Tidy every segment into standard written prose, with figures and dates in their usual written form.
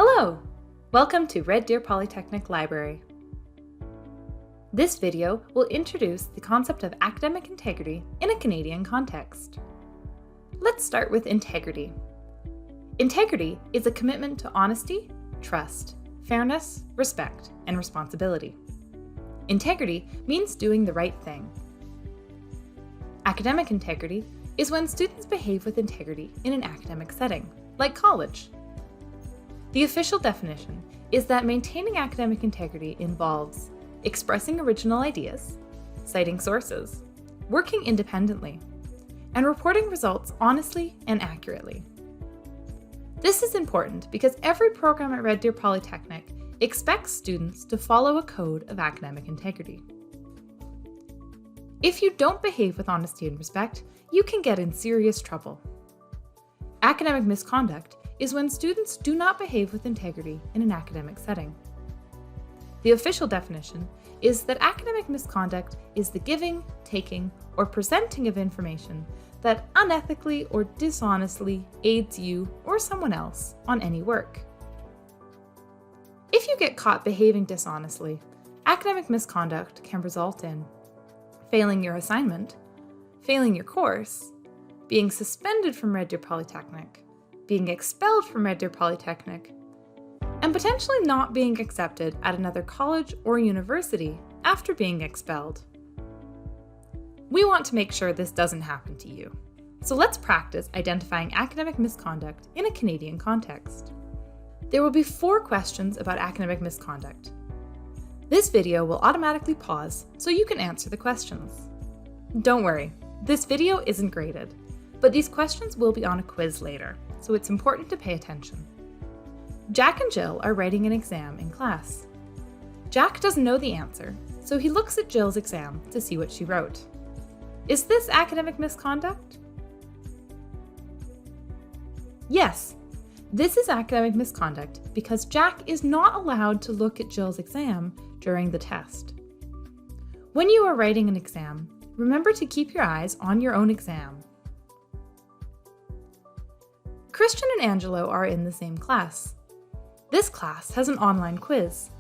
Hello! Welcome to Red Deer Polytechnic Library. This video will introduce the concept of academic integrity in a Canadian context. Let's start with integrity. Integrity is a commitment to honesty, trust, fairness, respect, and responsibility. Integrity means doing the right thing. Academic integrity is when students behave with integrity in an academic setting, like college. The official definition is that maintaining academic integrity involves expressing original ideas, citing sources, working independently, and reporting results honestly and accurately. This is important because every program at Red Deer Polytechnic expects students to follow a code of academic integrity. If you don't behave with honesty and respect, you can get in serious trouble. Academic misconduct is when students do not behave with integrity in an academic setting. The official definition is that academic misconduct is the giving, taking, or presenting of information that unethically or dishonestly aids you or someone else on any work. If you get caught behaving dishonestly, academic misconduct can result in failing your assignment, failing your course, being suspended from Red Deer Polytechnic, being expelled from Red Deer Polytechnic, and potentially not being accepted at another college or university after being expelled. We want to make sure this doesn't happen to you, so let's practice identifying academic misconduct in a Canadian context. There will be 4 questions about academic misconduct. This video will automatically pause so you can answer the questions. Don't worry, this video isn't graded, but these questions will be on a quiz later, so it's important to pay attention. Jack and Jill are writing an exam in class. Jack doesn't know the answer, so he looks at Jill's exam to see what she wrote. Is this academic misconduct? Yes, this is academic misconduct because Jack is not allowed to look at Jill's exam during the test. When you are writing an exam, remember to keep your eyes on your own exam. Christian and Angelo are in the same class. This class has an online quiz.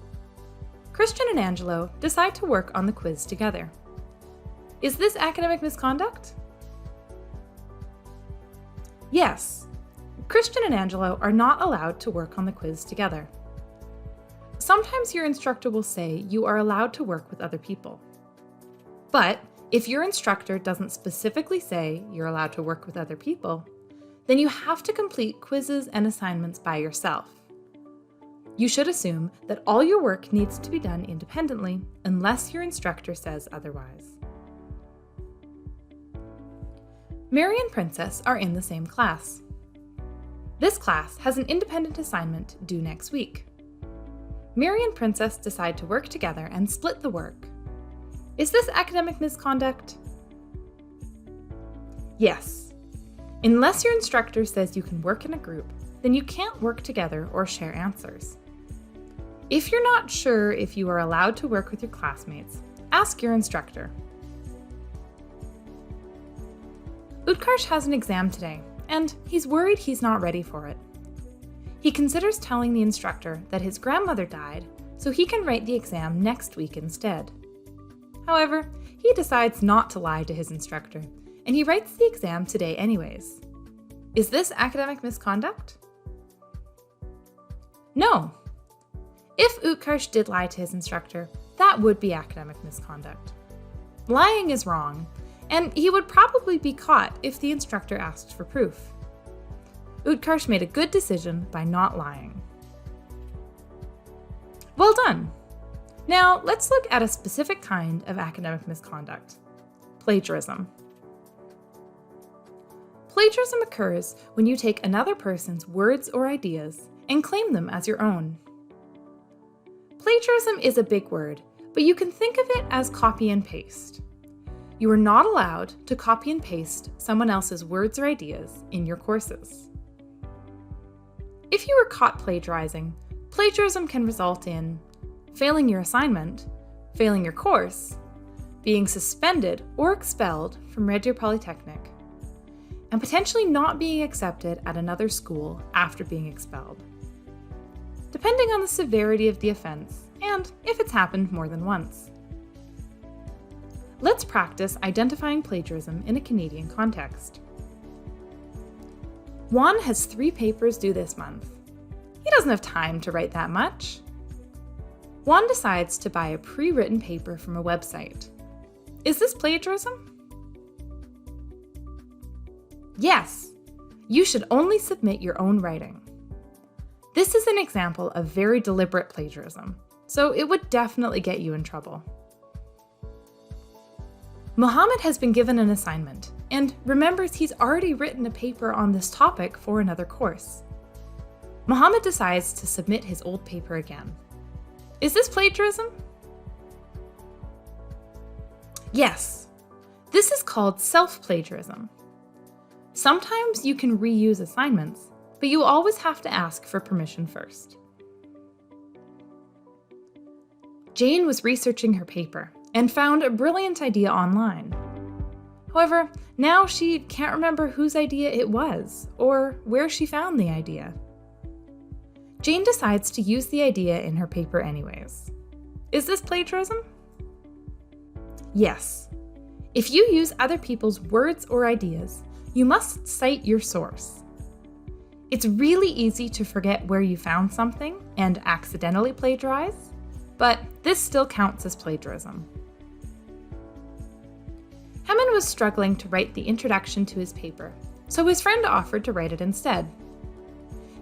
Christian and Angelo decide to work on the quiz together. Is this academic misconduct? Yes. Christian and Angelo are not allowed to work on the quiz together. Sometimes your instructor will say you are allowed to work with other people. But if your instructor doesn't specifically say you're allowed to work with other people, then you have to complete quizzes and assignments by yourself. You should assume that all your work needs to be done independently unless your instructor says otherwise. Mary and Princess are in the same class. This class has an independent assignment due next week. Mary and Princess decide to work together and split the work. Is this academic misconduct? Yes. Unless your instructor says you can work in a group, then you can't work together or share answers. If you're not sure if you are allowed to work with your classmates, ask your instructor. Utkarsh has an exam today, and he's worried he's not ready for it. He considers telling the instructor that his grandmother died so he can write the exam next week instead. However, he decides not to lie to his instructor, and he writes the exam today anyways. Is this academic misconduct? No. If Utkarsh did lie to his instructor, that would be academic misconduct. Lying is wrong, and he would probably be caught if the instructor asked for proof. Utkarsh made a good decision by not lying. Well done! Now let's look at a specific kind of academic misconduct: plagiarism. Plagiarism occurs when you take another person's words or ideas and claim them as your own. Plagiarism is a big word, but you can think of it as copy and paste. You are not allowed to copy and paste someone else's words or ideas in your courses. If you were caught plagiarizing, plagiarism can result in failing your assignment, failing your course, being suspended or expelled from Red Deer Polytechnic, and potentially not being accepted at another school after being expelled. depending on the severity of the offense and if it's happened more than once. Let's practice identifying plagiarism in a Canadian context. Juan has 3 papers due this month. He doesn't have time to write that much. Juan decides to buy a pre-written paper from a website. Is this plagiarism? Yes, you should only submit your own writing. This is an example of very deliberate plagiarism, so it would definitely get you in trouble. Mohammed has been given an assignment and remembers he's already written a paper on this topic for another course. Mohammed decides to submit his old paper again. Is this plagiarism? Yes, this is called self-plagiarism. Sometimes you can reuse assignments, but you always have to ask for permission first. Jane was researching her paper and found a brilliant idea online. However, now she can't remember whose idea it was or where she found the idea. Jane decides to use the idea in her paper anyways. Is this plagiarism? Yes. If you use other people's words or ideas, you must cite your source. It's really easy to forget where you found something and accidentally plagiarize, but this still counts as plagiarism. Hemon was struggling to write the introduction to his paper, so his friend offered to write it instead.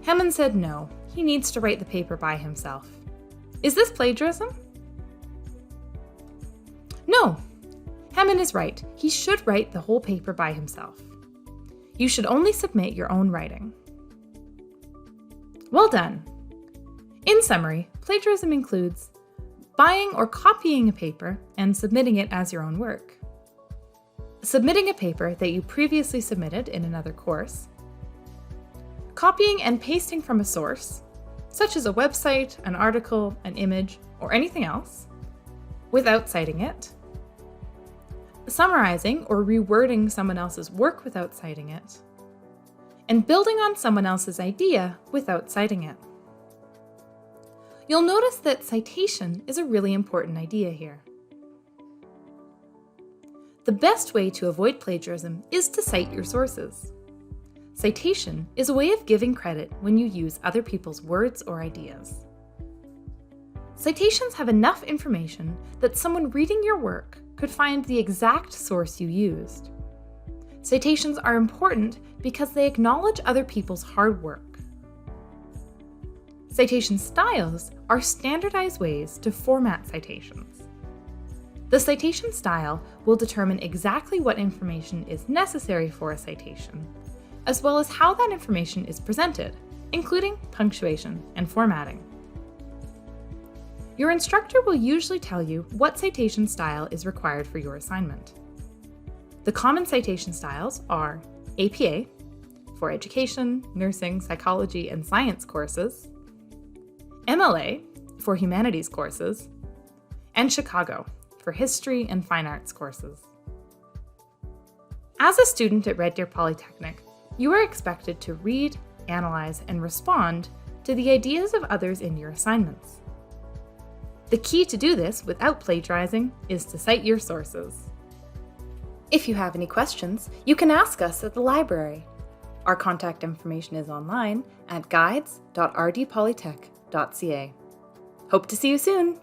Hemon said no, he needs to write the paper by himself. Is this plagiarism? No, Hemon is right. He should write the whole paper by himself. You should only submit your own writing. Well done. In summary, plagiarism includes buying or copying a paper and submitting it as your own work, submitting a paper that you previously submitted in another course, copying and pasting from a source, such as a website, an article, an image, or anything else, without citing it, summarizing or rewording someone else's work without citing it, and building on someone else's idea without citing it. You'll notice that citation is a really important idea here. The best way to avoid plagiarism is to cite your sources. Citation is a way of giving credit when you use other people's words or ideas. Citations have enough information that someone reading your work could find the exact source you used. Citations are important because they acknowledge other people's hard work. Citation styles are standardized ways to format citations. The citation style will determine exactly what information is necessary for a citation, as well as how that information is presented, including punctuation and formatting. Your instructor will usually tell you what citation style is required for your assignment. The common citation styles are APA, for education, nursing, psychology, and science courses, MLA, for humanities courses, and Chicago, for history and fine arts courses. As a student at Red Deer Polytechnic, you are expected to read, analyze, and respond to the ideas of others in your assignments. The key to do this without plagiarizing is to cite your sources. If you have any questions, you can ask us at the library. Our contact information is online at guides.rdpolytech.ca. Hope to see you soon!